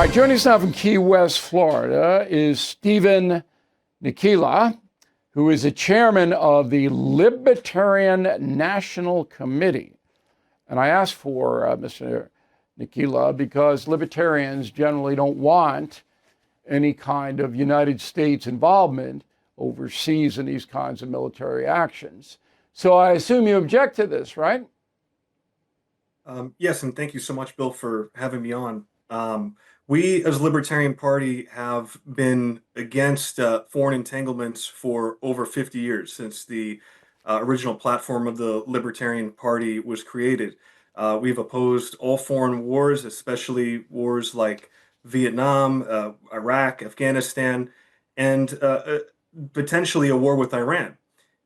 right, joining us now from Key West, Florida, is Stephen Nikila, who is the chairman of the Libertarian National Committee. And I asked for Mr. Nikila because libertarians generally don't want any kind of United States involvement overseas in these kinds of military actions. So I assume you object to this, right? Yes, and thank you so much, Bill, for having me on. We, as a Libertarian Party, have been against foreign entanglements for over 50 years, since the original platform of the Libertarian Party was created. We've opposed all foreign wars, especially wars like Vietnam, Iraq, Afghanistan, and potentially a war with Iran.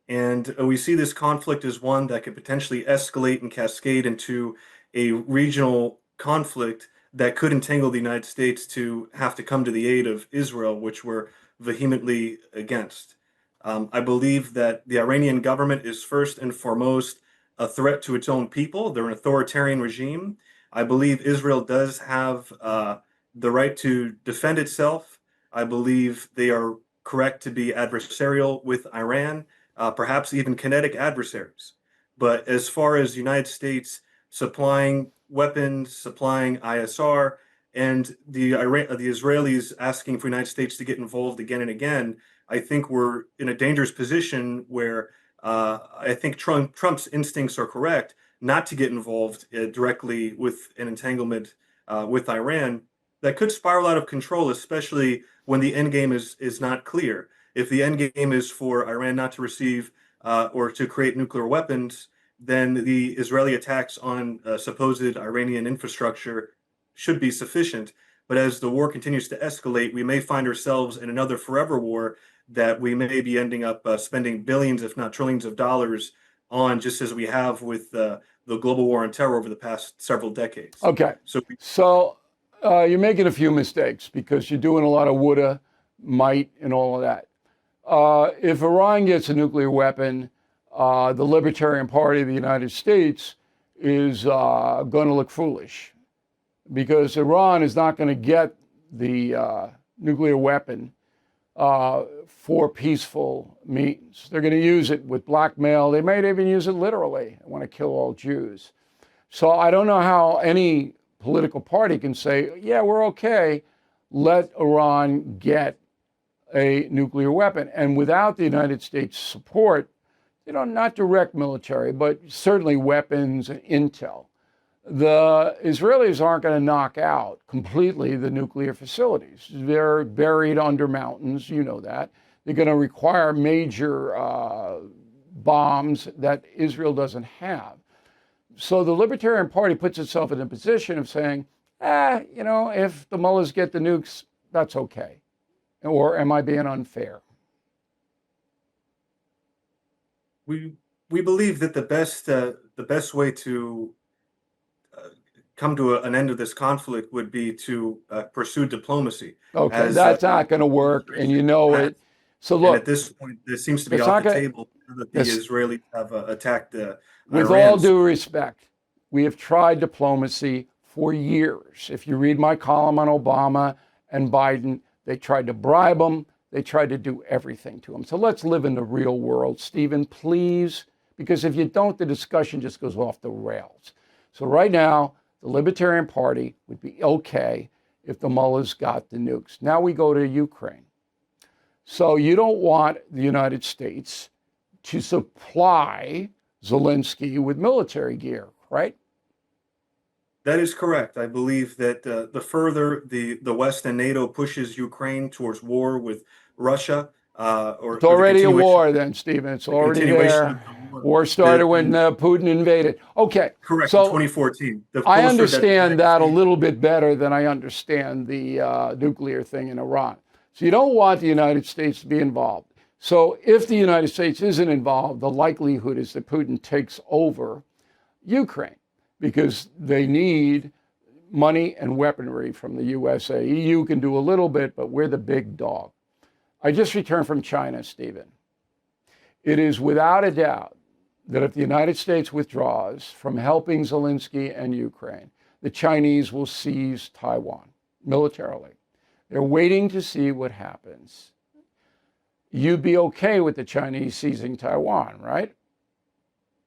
And we see this conflict as one that could potentially escalate and cascade into a regional conflict that could entangle the United States to have to come to the aid of Israel, which we're vehemently against. I believe that the Iranian government is first and foremost a threat to its own people. They're an authoritarian regime. I believe Israel does have the right to defend itself. I believe they are correct to be adversarial with Iran, perhaps even kinetic adversaries. But as far as the United States supplying weapons, supplying ISR, and the Israelis asking for the United States to get involved again and again, I think we're in a dangerous position where I think Trump's instincts are correct not to get involved directly with an entanglement with Iran that could spiral out of control, especially when the end game is not clear. If the end game is for Iran not to receive or to create nuclear weapons, then the Israeli attacks on supposed Iranian infrastructure should be sufficient. But as the war continues to escalate, we may find ourselves in another forever war that we may be ending up spending billions, if not trillions of dollars on, just as we have with the global war on terror over the past several decades. Okay. So you're making a few mistakes because you're doing a lot of woulda, might, and all of that. If Iran gets a nuclear weapon, the Libertarian Party of the United States is going to look foolish because Iran is not going to get the nuclear weapon for peaceful means. They're going to use it with blackmail. They might even use it literally. They want to kill all Jews. So I don't know how any political party can say, yeah, we're okay, let Iran get a nuclear weapon. And without the United States support, not direct military, but certainly weapons and intel, the Israelis aren't going to knock out completely the nuclear facilities. They're buried under mountains, you know that. They're going to require major bombs that Israel doesn't have. So the Libertarian Party puts itself in a position of saying, if the mullahs get the nukes, that's okay. Or am I being unfair? We believe that the best way to come to an end of this conflict would be to pursue diplomacy. Okay, that's not going to work, and you know it. So look, at this point, there seems to be off the table that the Israelis have attacked Iran. With all due respect, we have tried diplomacy for years. If you read my column on Obama and Biden, they tried to bribe them. They tried to do everything to them. So let's live in the real world, Stephen, please, because if you don't, the discussion just goes off the rails. So right now, the Libertarian Party would be okay if the mullahs got the nukes. Now we go to Ukraine. So you don't want the United States to supply Zelensky with military gear, right? That is correct. I believe that the further the West and NATO pushes Ukraine towards war with Russia, it's already a war then, Stephen. It's already there. War started when Putin invaded. Okay. Correct, so in 2014. I understand that a little bit better than I understand the nuclear thing in Iran. So you don't want the United States to be involved. So if the United States isn't involved, the likelihood is that Putin takes over Ukraine because they need money and weaponry from the USA. EU can do a little bit, but we're the big dog. I just returned from China, Stephen. It is without a doubt that if the United States withdraws from helping Zelensky and Ukraine, the Chinese will seize Taiwan. militarily. They're waiting to see what happens. You'd be okay with the Chinese seizing Taiwan, right?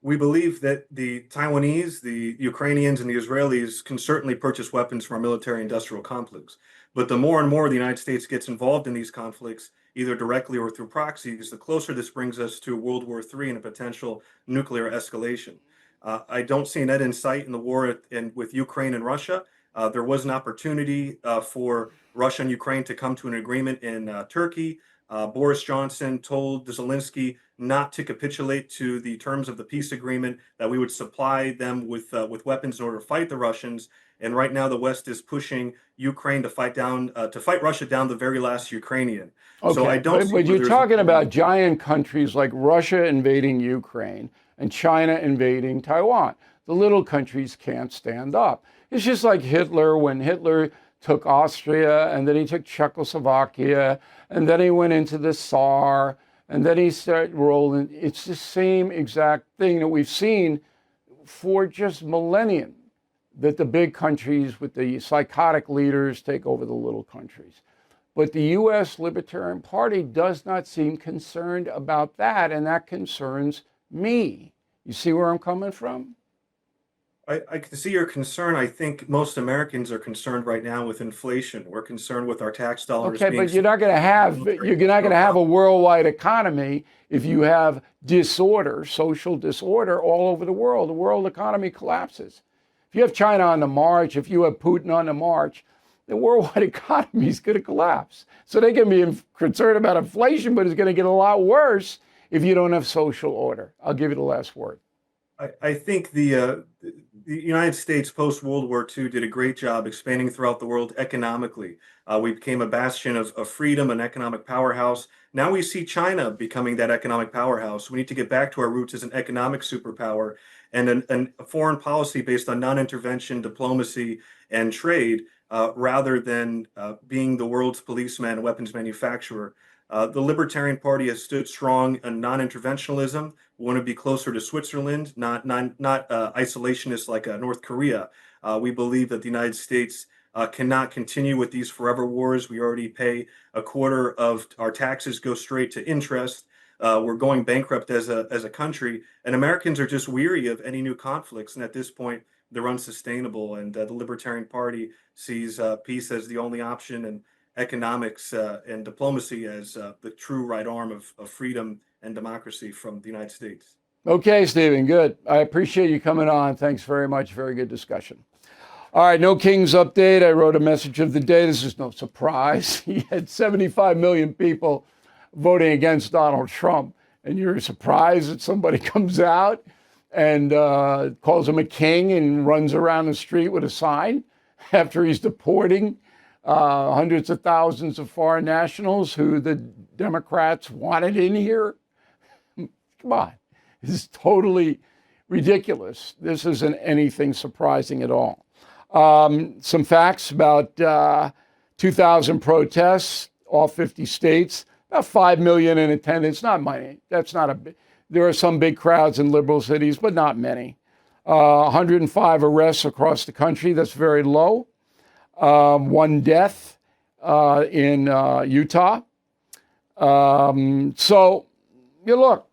We believe that the Taiwanese, the Ukrainians, and the Israelis can certainly purchase weapons from our military-industrial complex. But the more and more the United States gets involved in these conflicts, either directly or through proxies, the closer this brings us to World War III and a potential nuclear escalation. I don't see an end in sight in the war with Ukraine and Russia. There was an opportunity for Russia and Ukraine to come to an agreement in Turkey. Boris Johnson told Zelensky not to capitulate to the terms of the peace agreement, that we would supply them with weapons in order to fight the Russians. And right now, the West is pushing Ukraine to fight Russia down the very last Ukrainian. So I Okay, don't see but where you're there's talking about giant countries like Russia invading Ukraine and China invading Taiwan. The little countries can't stand up. It's just like Hitler, when Hitler took Austria, and then he took Czechoslovakia, and then he went into the Tsar, and then he started rolling. It's the same exact thing that we've seen for just millennia, that the big countries with the psychotic leaders take over the little countries. But the U.S. Libertarian Party does not seem concerned about that, and that concerns me. You see where I'm coming from? I can see your concern. I think most Americans are concerned right now with inflation. We're concerned with our tax dollars Okay, being but you're not going to have a worldwide economy if you have disorder, social disorder all over the world. The world economy collapses. If you have China on the march, if you have Putin on the march, the worldwide economy is going to collapse. So they can be concerned about inflation, but it's going to get a lot worse if you don't have social order. I'll give you the last word. I think the United States post World War II did a great job expanding throughout the world economically. We became a bastion of freedom, an economic powerhouse. Now we see China becoming that economic powerhouse. We need to get back to our roots as an economic superpower and a foreign policy based on non-intervention, diplomacy, and trade, rather than being the world's policeman and weapons manufacturer. The Libertarian Party has stood strong on non-interventionalism. We want to be closer to Switzerland, not isolationist like North Korea. We believe that the United States cannot continue with these forever wars. We already pay a quarter of our taxes go straight to interest. We're going bankrupt as a country, and Americans are just weary of any new conflicts. And at this point, they're unsustainable. And the Libertarian Party sees peace as the only option, and economics and diplomacy as the true right arm of freedom and democracy from the United States. Okay, Stephen, good. I appreciate you coming on. Thanks very much. Very good discussion. All right, no Kings update. I wrote a message of the day. This is no surprise. He had 75 million people voting against Donald Trump, and you're surprised that somebody comes out and calls him a king and runs around the street with a sign after he's deporting hundreds of thousands of foreign nationals who the Democrats wanted in here. Come on, this is totally ridiculous. This isn't anything surprising at all. Some facts about 2,000 protests, all 50 states, about 5 million in attendance. Not many. That's not a big. There are some big crowds in liberal cities, but not many. 105 arrests across the country. That's very low. One death in Utah. So, you look,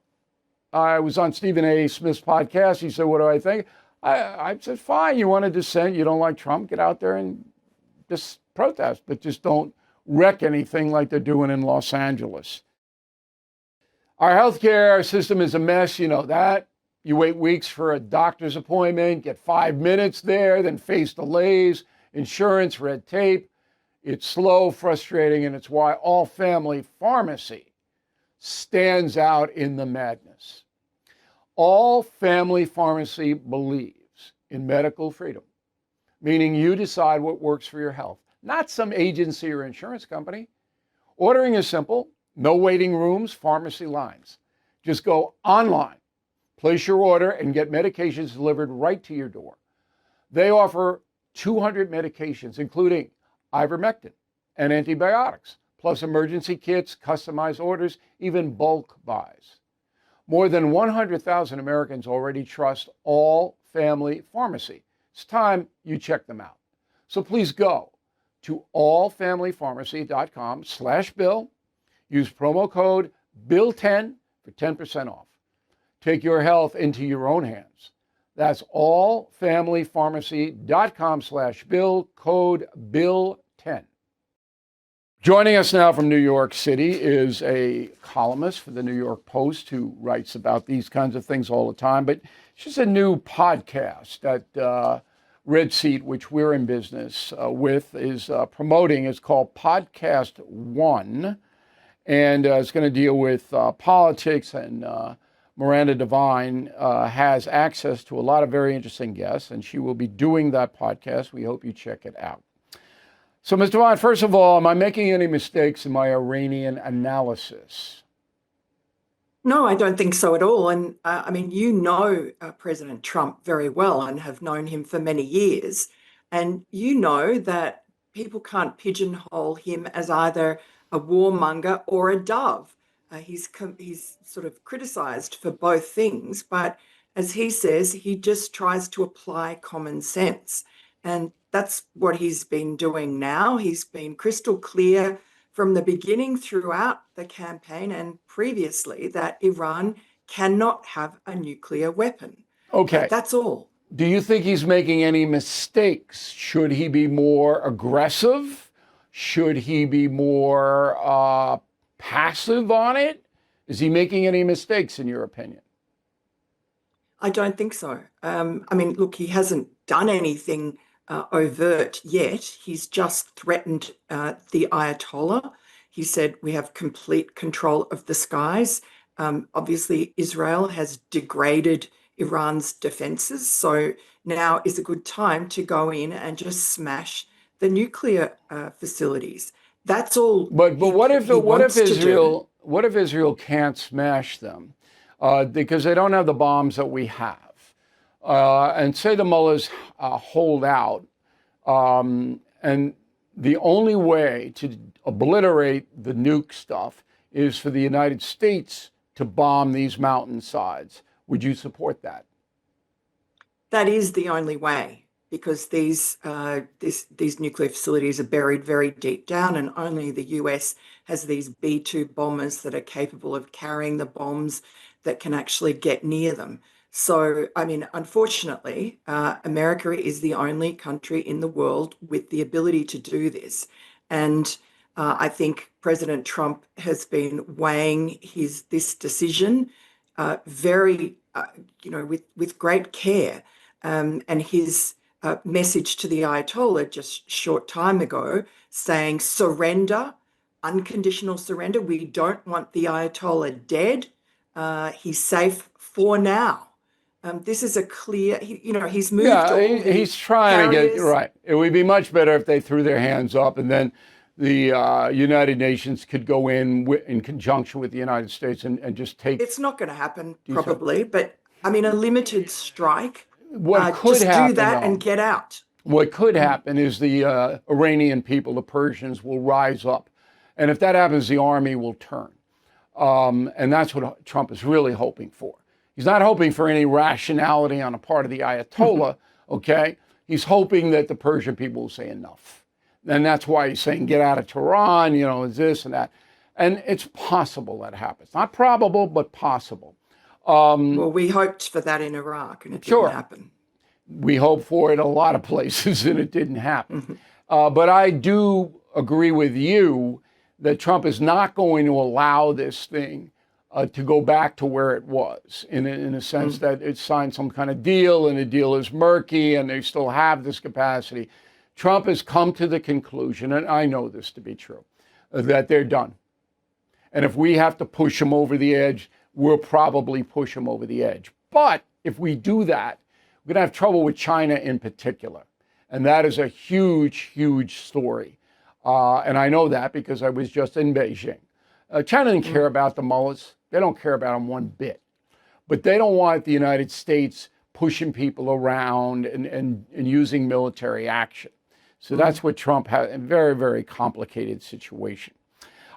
I was on Stephen A. Smith's podcast. He said, what do I think? I said, fine, you want to dissent, you don't like Trump, get out there and just protest, but just don't wreck anything like they're doing in Los Angeles. Our healthcare system is a mess, you know that. You wait weeks for a doctor's appointment, get 5 minutes there, then face delays, insurance, red tape. It's slow, frustrating, and it's why all family pharmacy stands out in the madness. All family pharmacy believes in medical freedom, meaning you decide what works for your health, not some agency or insurance company. Ordering is simple, no waiting rooms, pharmacy lines. Just go online, place your order, and get medications delivered right to your door. They offer 200 medications, including ivermectin and antibiotics, plus emergency kits, customized orders, even bulk buys. More than 100,000 Americans already trust all family pharmacy. It's time you check them out. So please go to allfamilypharmacy.com/Bill. Use promo code BILL10 for 10% off. Take your health into your own hands. That's allfamilypharmacy.com/Bill, code BILL10. Joining us now from New York City is a columnist for the New York Post who writes about these kinds of things all the time, but she's a new podcast that Red Seat, which we're in business with, is promoting. It's called Podcast One, and it's going to deal with politics, and Miranda Devine has access to a lot of very interesting guests, and she will be doing that podcast. We hope you check it out. So, Ms. Devine, first of all, am I making any mistakes in my Iranian analysis? No, I don't think so at all. And I mean, you know President Trump very well and have known him for many years. And you know that people can't pigeonhole him as either a warmonger or a dove. He's sort of criticized for both things, but as he says, he just tries to apply common sense. And that's what he's been doing now. He's been crystal clear from the beginning throughout the campaign and previously that Iran cannot have a nuclear weapon. Okay. That's all. Do you think he's making any mistakes? Should he be more aggressive? Should he be more passive on it? Is he making any mistakes, in your opinion? I don't think so. I mean, look, he hasn't done anything overt yet. He's just threatened the Ayatollah. He said we have complete control of the skies. Obviously, Israel has degraded Iran's defenses, so now is a good time to go in and just smash the nuclear facilities. That's all. But what if Israel can't smash them because they don't have the bombs that we have? And say the mullahs hold out, and the only way to obliterate the nuke stuff is for the United States to bomb these mountainsides. Would you support that? That is the only way, because these nuclear facilities are buried very deep down, and only the US has these B-2 bombers that are capable of carrying the bombs that can actually get near them. So, I mean, unfortunately, America is the only country in the world with the ability to do this. And I think President Trump has been weighing this decision very, with great care. And his message to the Ayatollah just a short time ago saying, surrender, unconditional surrender. We don't want the Ayatollah dead. He's safe for now. This is a clear, he's moved. Yeah, he's trying to get right. It would be much better if they threw their hands up, and then the United Nations could go in conjunction with the United States and just take. It's not going to happen, probably, but I mean, a limited strike. What could just happen, do that though, and get out. What could happen is the Iranian people, the Persians, will rise up, and if that happens, the army will turn, and that's what Trump is really hoping for. He's not hoping for any rationality on the part of the Ayatollah, okay? He's hoping that the Persian people will say enough. And that's why he's saying, get out of Tehran, this and that. And it's possible that happens. Not probable, but possible. Well, we hoped for that in Iraq, and it didn't happen. We hoped for it a lot of places, and it didn't happen. But I do agree with you that Trump is not going to allow this thing to go back to where it was, in a sense that it signed some kind of deal, and the deal is murky, and they still have this capacity. Trump has come to the conclusion, and I know this to be true, that they're done. And if we have to push them over the edge, we'll probably push them over the edge. But if we do that, we're going to have trouble with China in particular. And that is a huge, huge story. And I know that because I was just in Beijing. China didn't care about the mullahs. They don't care about them one bit. But they don't want the United States pushing people around and using military action. So that's what Trump has, a very, very complicated situation.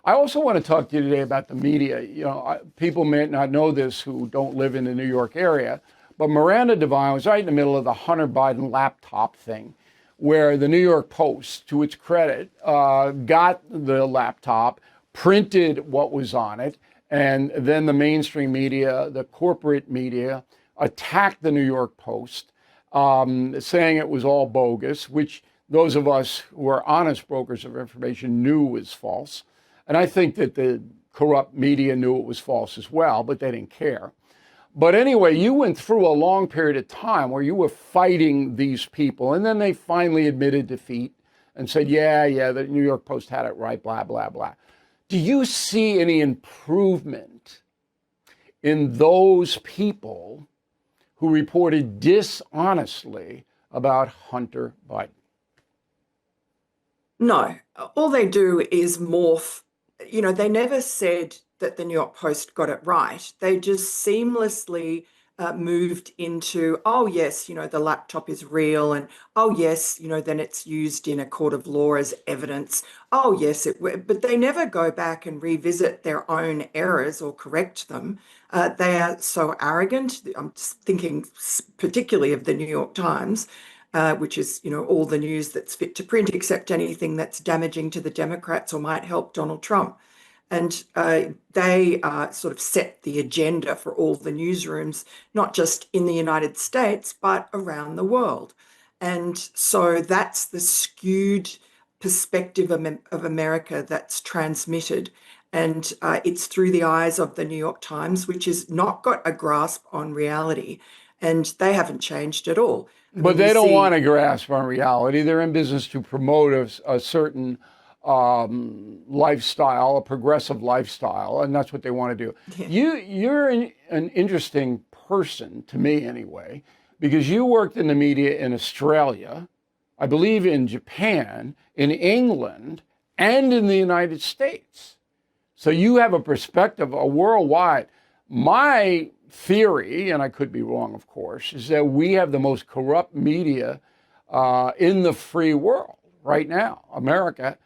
I also want to talk to you today about the media. People may not know this who don't live in the New York area, but Miranda Devine was right in the middle of the Hunter Biden laptop thing where the New York Post, to its credit, got the laptop, printed what was on it, and then the mainstream media, the corporate media, attacked the New York Post, saying it was all bogus, which those of us who are honest brokers of information knew was false. And I think that the corrupt media knew it was false as well, but they didn't care. But anyway, you went through a long period of time where you were fighting these people, and then they finally admitted defeat and said, yeah, the New York Post had it right, blah, blah, blah. Do you see any improvement in those people who reported dishonestly about Hunter Biden? No, all they do is morph. They never said that the New York Post got it right. They just seamlessly moved into, oh, yes, the laptop is real. And, oh, yes, then it's used in a court of law as evidence. Oh, yes, but they never go back and revisit their own errors or correct them. They are so arrogant. I'm thinking particularly of the New York Times, which is, all the news that's fit to print, except anything that's damaging to the Democrats or might help Donald Trump. And they sort of set the agenda for all the newsrooms, not just in the United States, but around the world. And so that's the skewed perspective of America that's transmitted. And it's through the eyes of the New York Times, which has not got a grasp on reality. And they haven't changed at all. But they don't want to grasp on reality. They're in business to promote a certain lifestyle, a progressive lifestyle, and that's what they want to do. Yeah. You're an interesting person, to me anyway, because you worked in the media in Australia, I believe in Japan, in England, and in the United States. So you have a perspective, a worldwide. My theory, and I could be wrong, of course, is that we have the most corrupt media in the free world right now. America,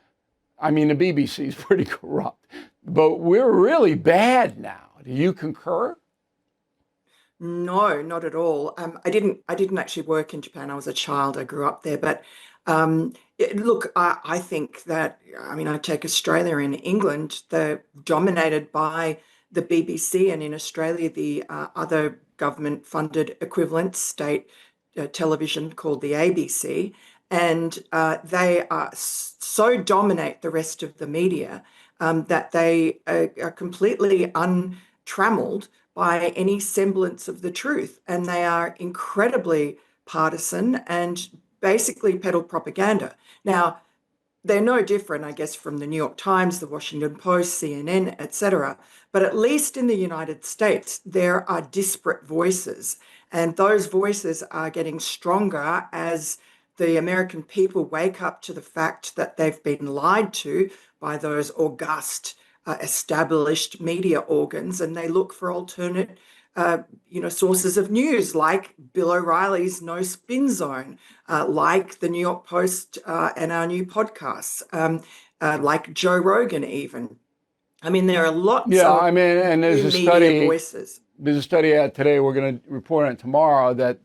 I mean, the BBC is pretty corrupt, but we're really bad now. Do you concur? No, not at all. I didn't actually work in Japan. I was a child. I grew up there. But look, I think that, I take Australia and England, they're dominated by the BBC, and in Australia, the other government-funded equivalent state television called the ABC. And they so dominate the rest of the media that they are completely untrammeled by any semblance of the truth. And they are incredibly partisan and basically peddle propaganda. Now, they're no different, I guess, from the New York Times, the Washington Post, CNN, etc. But at least in the United States, there are disparate voices. And those voices are getting stronger as the American people wake up to the fact that they've been lied to by those august, established media organs, and they look for alternate, sources of news, like Bill O'Reilly's No Spin Zone, like the New York Post and our new podcasts, like Joe Rogan, even. There are lots of and there's a media voices. There's a study out today. We're going to report on it tomorrow that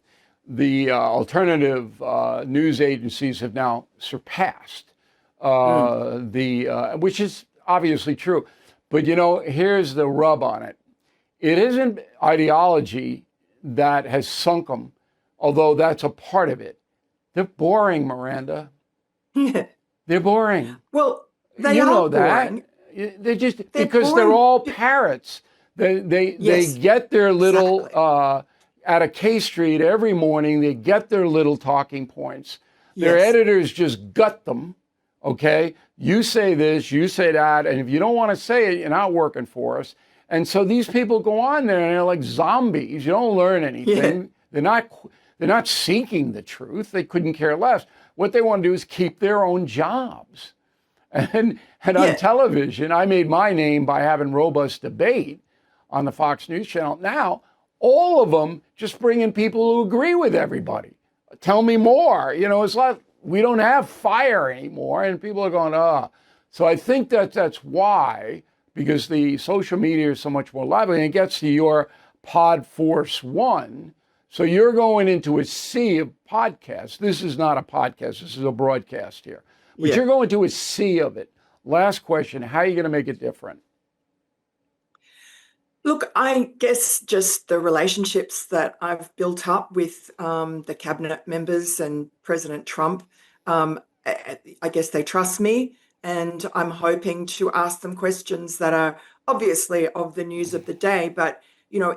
the alternative news agencies have now surpassed which is obviously true. But, here's the rub on it. It isn't ideology that has sunk them, although that's a part of it. They're boring, Miranda. They're boring. Well, they you are know boring. That. They're all parrots. They get their little, out of K Street every morning, they get their little talking points. Their editors just gut them, okay? You say this, you say that, and if you don't want to say it, you're not working for us. And so these people go on there and they're like zombies. You don't learn anything. Yeah. They're not seeking the truth. They couldn't care less. What they want to do is keep their own jobs. And on television, I made my name by having robust debate on the Fox News channel. Now, all of them just bring in people who agree with everybody. Tell me more. It's like we don't have fire anymore, and people are going, So I think that's why, because the social media is so much more lively, and it gets to your Pod Force One. So you're going into a sea of podcasts. This is not a podcast. This is a broadcast here. But Yeah. you're going to a sea of it. Last question, how are you going to make it different? Look, I guess just the relationships that I've built up with the cabinet members and President Trump. I guess they trust me, and I'm hoping to ask them questions that are obviously of the news of the day. But,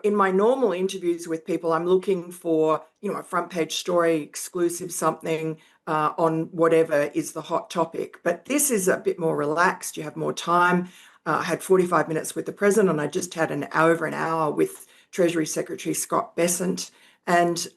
in my normal interviews with people, I'm looking for, a front page story, exclusive something on whatever is the hot topic. But this is a bit more relaxed. You have more time. I had 45 minutes with the president, and I just had over an hour with Treasury Secretary Scott Bessent. And,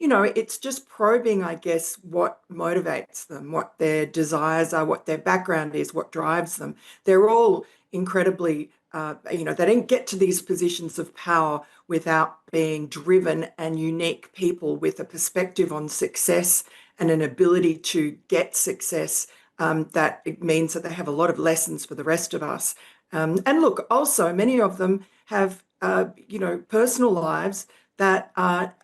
it's just probing, I guess, what motivates them, what their desires are, what their background is, what drives them. They're all incredibly, they didn't get to these positions of power without being driven and unique people with a perspective on success and an ability to get success. That it means that they have a lot of lessons for the rest of us. And look, also, many of them have, personal lives that are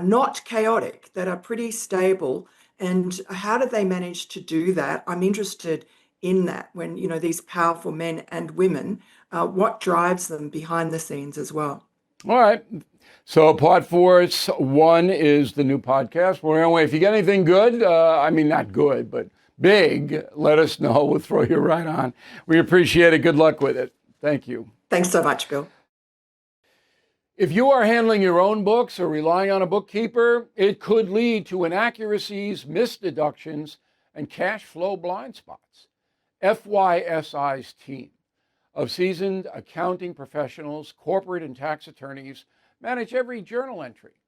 not chaotic, that are pretty stable. And how do they manage to do that? I'm interested in that when, these powerful men and women, what drives them behind the scenes as well. All right. So part 1 is the new podcast. Well, anyway, if you get anything good, not good, but big, let us know. We'll throw you right on. We appreciate it. Good luck with it. Thank you. Thanks so much, Bill. If you are handling your own books or relying on a bookkeeper, it could lead to inaccuracies, missed deductions, and cash flow blind spots. FYSI's team of seasoned accounting professionals, corporate and tax attorneys manage every journal entry,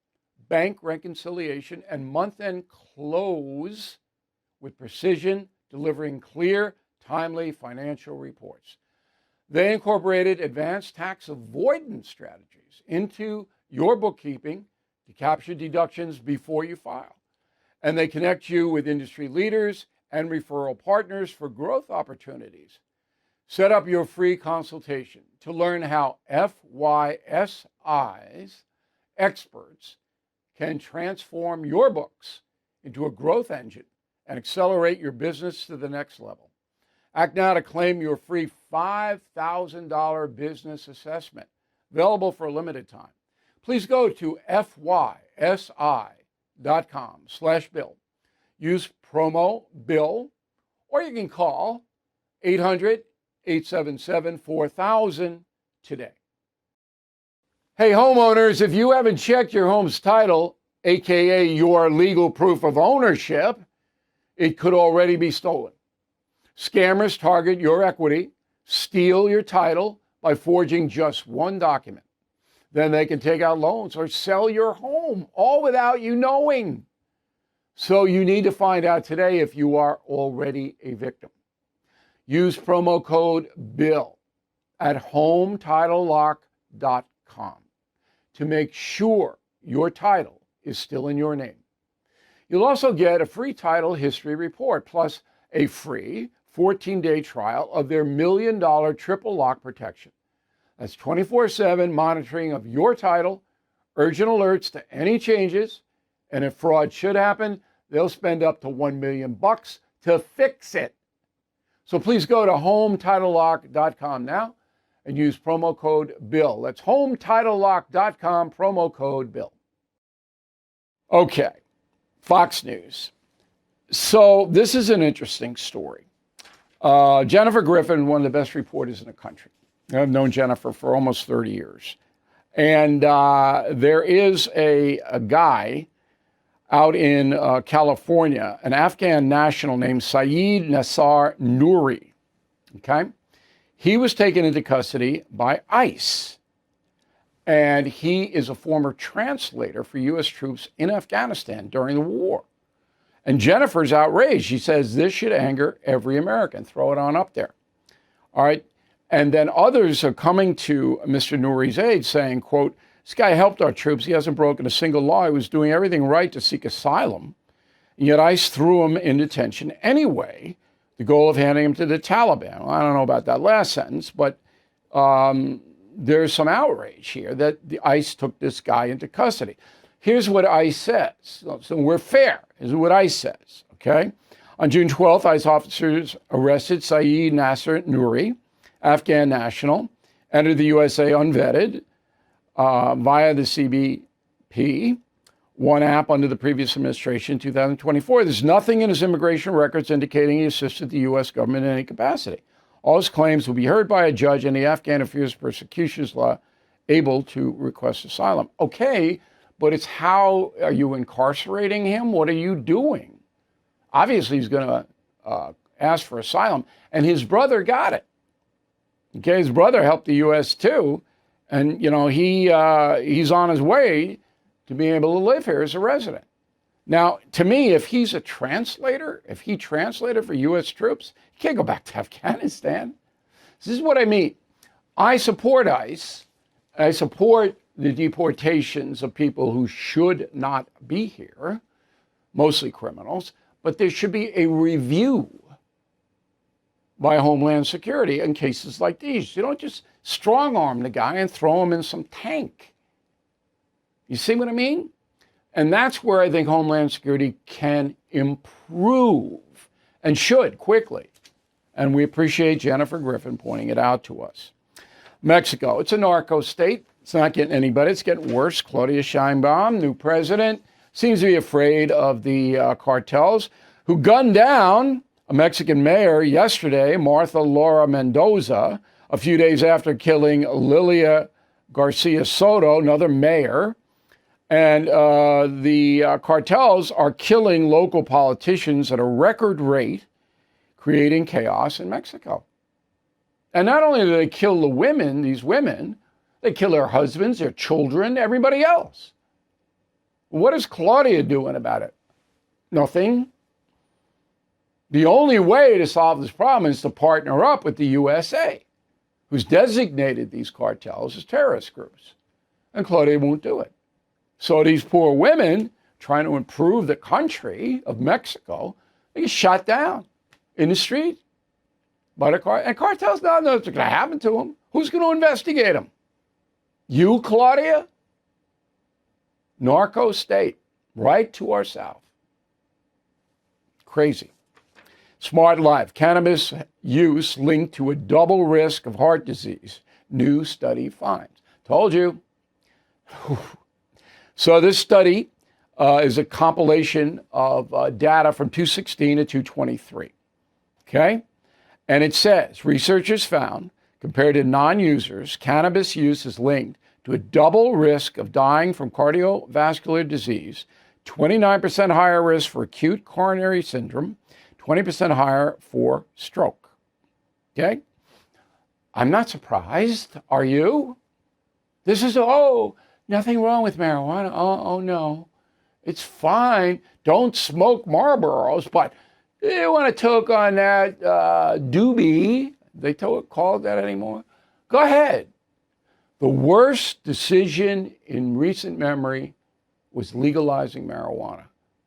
bank reconciliation, and month-end close with precision, delivering clear, timely financial reports. They incorporated advanced tax avoidance strategies into your bookkeeping to capture deductions before you file. And they connect you with industry leaders and referral partners for growth opportunities. Set up your free consultation to learn how FYSI's experts can transform your books into a growth engine and accelerate your business to the next level. Act now to claim your free $5,000 business assessment, available for a limited time. Please go to fysi.com/Bill. Use promo BILL, or you can call 800-877-4000 today. Hey, homeowners, if you haven't checked your home's title, aka your legal proof of ownership, it could already be stolen. Scammers target your equity, steal your title by forging just one document. Then they can take out loans or sell your home, all without you knowing. So you need to find out today if you are already a victim. Use promo code BILL at HomeTitleLock.com to make sure your title is still in your name. You'll also get a free title history report, plus a free 14-day trial of their $1 million triple lock protection. That's 24/7 monitoring of your title, urgent alerts to any changes, and if fraud should happen, they'll spend up to $1 million to fix it. So please go to HomeTitleLock.com now and use promo code BILL. That's HomeTitleLock.com, promo code BILL. Okay, Fox News. So this is an interesting story. Jennifer Griffin, one of the best reporters in the country. I've known Jennifer for almost 30 years. And there is a guy out in California, an Afghan national named Syed Nassar Nouri. Okay? He was taken into custody by ICE. And he is a former translator for U.S. troops in Afghanistan during the war. And Jennifer's outraged. She says this should anger every American. Throw it on up there. All right. And then others are coming to Mr. Nouri's aid saying, quote, this guy helped our troops. He hasn't broken a single law. He was doing everything right to seek asylum. And yet ICE threw him in detention anyway, the goal of handing him to the Taliban. Well, I don't know about that last sentence, but there's some outrage here that the ICE took this guy into custody. Here's what ICE says. So we're fair. Here's what ICE says, okay? On June 12th, ICE officers arrested Saeed Nasser Nouri, Afghan national, entered the USA unvetted via the CBP, one app under the previous administration in 2024. There's nothing in his immigration records indicating he assisted the U.S. government in any capacity. All his claims will be heard by a judge, and the Afghan Affairs Persecutions Law able to request asylum. Okay, but it's how are you incarcerating him? What are you doing? Obviously, he's going to ask for asylum, and his brother got it. Okay, his brother helped the U.S. too, and you know he's on his way to being able to live here as a resident. Now, to me, if he's a translator, if he translated for U.S. troops, he can't go back to Afghanistan. This is what I mean. I support ICE. I support the deportations of people who should not be here, mostly criminals, but there should be a review by Homeland Security in cases like these. You don't just strong-arm the guy and throw him in some tank. You see what I mean? And that's where I think Homeland Security can improve and should quickly. And we appreciate Jennifer Griffin pointing it out to us. Mexico, it's a narco state. It's not getting any better. It's getting worse. Claudia Sheinbaum, new president, seems to be afraid of the cartels who gunned down a Mexican mayor yesterday, Martha Laura Mendoza, a few days after killing Lilia Garcia Soto, another mayor. And the cartels are killing local politicians at a record rate, creating chaos in Mexico. And not only do they kill the women, these women, they kill their husbands, their children, everybody else. What is Claudia doing about it? Nothing. The only way to solve this problem is to partner up with the USA, who's designated these cartels as terrorist groups. And Claudia won't do it. So these poor women trying to improve the country of Mexico, they get shot down in the street by the and cartels don't know what's going to happen to them. Who's going to investigate them? You, Claudia? Narco state, right to our south. Crazy. Smart Life, cannabis use linked to a double risk of heart disease. New study finds. Told you. So this study is a compilation of data from 2016 to 2023. Okay? And it says, researchers found, compared to non-users, cannabis use is linked to a double risk of dying from cardiovascular disease, 29% higher risk for acute coronary syndrome, 20% higher for stroke. Okay? I'm not surprised. Are you? This is, nothing wrong with marijuana. Oh, no. It's fine. Don't smoke Marlboros, but you want to toke on that doobie. They call it that anymore? Go ahead. The worst decision in recent memory was legalizing marijuana.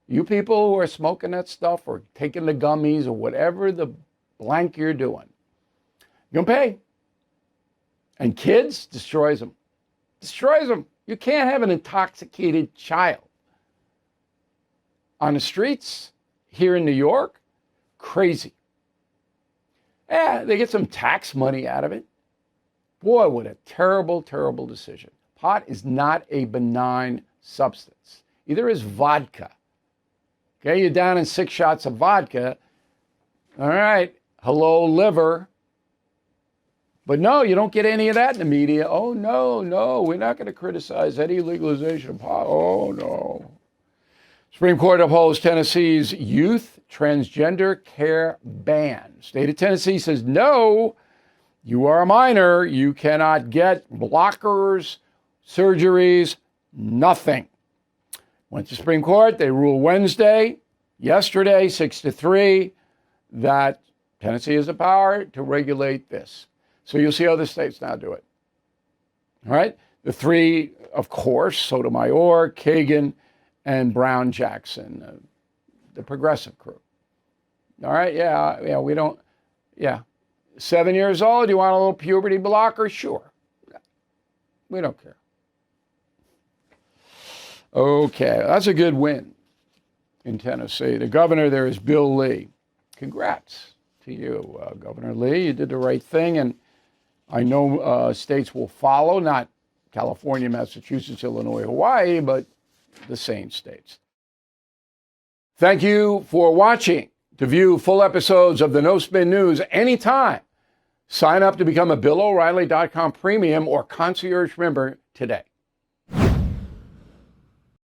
You people who are smoking that stuff or taking the gummies or whatever the blank you're doing, you're going to pay. And kids, destroys them. Destroys them. You can't have an intoxicated child on the streets here in New York. Crazy. Yeah, they get some tax money out of it. Boy, what a terrible, terrible decision. Pot is not a benign substance. Either is vodka. Okay, you're down in 6 shots of vodka. All right, hello, liver. But no, you don't get any of that in the media. Oh, no, we're not going to criticize any legalization of pot. Oh, no. Supreme Court upholds Tennessee's youth transgender care ban. State of Tennessee says, no, you are a minor. You cannot get blockers, surgeries, nothing. Went to Supreme Court. They ruled Wednesday, yesterday, 6-3, that Tennessee has the power to regulate this. So you'll see other states now do it. All right? The three, of course, Sotomayor, Kagan, and Brown Jackson, the progressive crew. All right? Yeah, we don't, 7 years old, you want a little puberty blocker? Sure. We don't care. Okay, that's a good win in Tennessee. The governor there is Bill Lee. Congrats to you, Governor Lee. You did the right thing, and I know states will follow, not California, Massachusetts, Illinois, Hawaii, but the same states. Thank you for watching. To view full episodes of the No Spin News anytime, sign up to become a BillO'Reilly.com premium or concierge member today.